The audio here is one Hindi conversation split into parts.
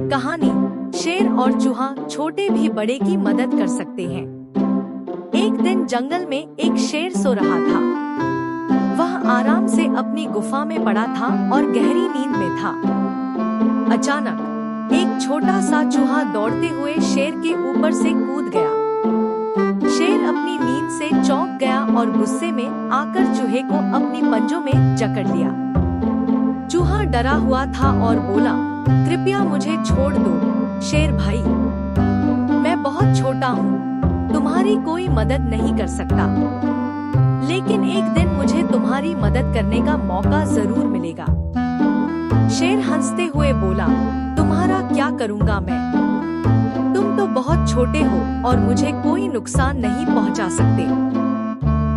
कहानी, शेर और चूहा छोटे भी बड़े की मदद कर सकते हैं। एक दिन जंगल में एक शेर सो रहा था। वह आराम से अपनी गुफा में पड़ा था और गहरी नींद में था। अचानक एक छोटा सा चूहा दौड़ते हुए शेर के ऊपर से कूद गया। शेर अपनी नींद से चौंक गया और गुस्से में आकर चूहे को अपनी पंजों में जकड़ लिया। चूहा डरा हुआ था और बोला, कृपया मुझे छोड़ दो शेर भाई, मैं बहुत छोटा हूँ, तुम्हारी कोई मदद नहीं कर सकता, लेकिन एक दिन मुझे तुम्हारी मदद करने का मौका जरूर मिलेगा। शेर हंसते हुए बोला, तुम्हारा क्या करूँगा मैं, तुम तो बहुत छोटे हो और मुझे कोई नुकसान नहीं पहुँचा सकते।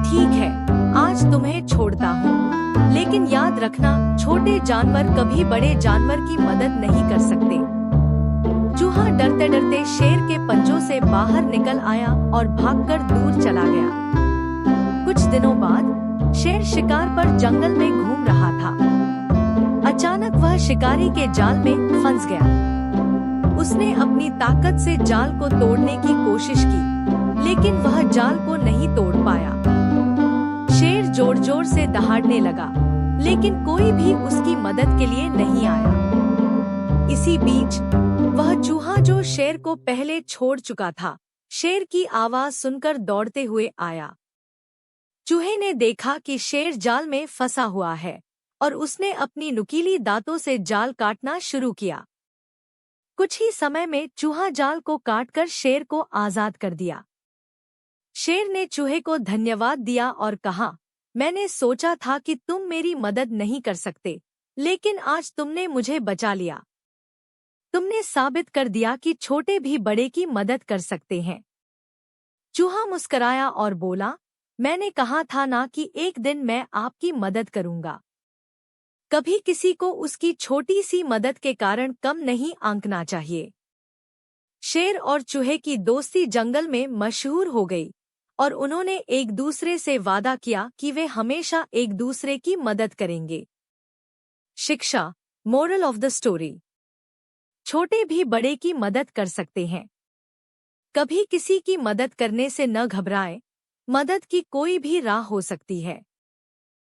ठीक है, आज तुम्हें छोड़ता हूँ, लेकिन याद रखना, छोटे जानवर कभी बड़े जानवर की मदद नहीं कर सकते। चूहा डरते डरते शेर के पंजों से बाहर निकल आया और भागकर दूर चला गया। कुछ दिनों बाद शेर शिकार पर जंगल में घूम रहा था। अचानक वह शिकारी के जाल में फंस गया। उसने अपनी ताकत से जाल को तोड़ने की कोशिश की, लेकिन वह जाल को नहीं तोड़ पाया। शेर जोर जोर से दहाड़ने लगा, लेकिन कोई भी उसकी मदद के लिए नहीं आया। इसी बीच वह चूहा जो शेर को पहले छोड़ चुका था, शेर की आवाज सुनकर दौड़ते हुए आया। चूहे ने देखा कि शेर जाल में फंसा हुआ है और उसने अपनी नुकीली दांतों से जाल काटना शुरू किया। कुछ ही समय में चूहा जाल को काटकर शेर को आजाद कर दिया। शेर ने चूहे को धन्यवाद दिया और कहा, मैंने सोचा था कि तुम मेरी मदद नहीं कर सकते, लेकिन आज तुमने मुझे बचा लिया। तुमने साबित कर दिया कि छोटे भी बड़े की मदद कर सकते हैं। चूहा मुस्कुराया और बोला, मैंने कहा था ना कि एक दिन मैं आपकी मदद करूंगा। कभी किसी को उसकी छोटी सी मदद के कारण कम नहीं आंकना चाहिए। शेर और चूहे की दोस्ती जंगल में मशहूर हो गई और उन्होंने एक दूसरे से वादा किया कि वे हमेशा एक दूसरे की मदद करेंगे। शिक्षा, मोरल ऑफ द स्टोरी, छोटे भी बड़े की मदद कर सकते हैं। कभी किसी की मदद करने से न घबराएं, मदद की कोई भी राह हो सकती है।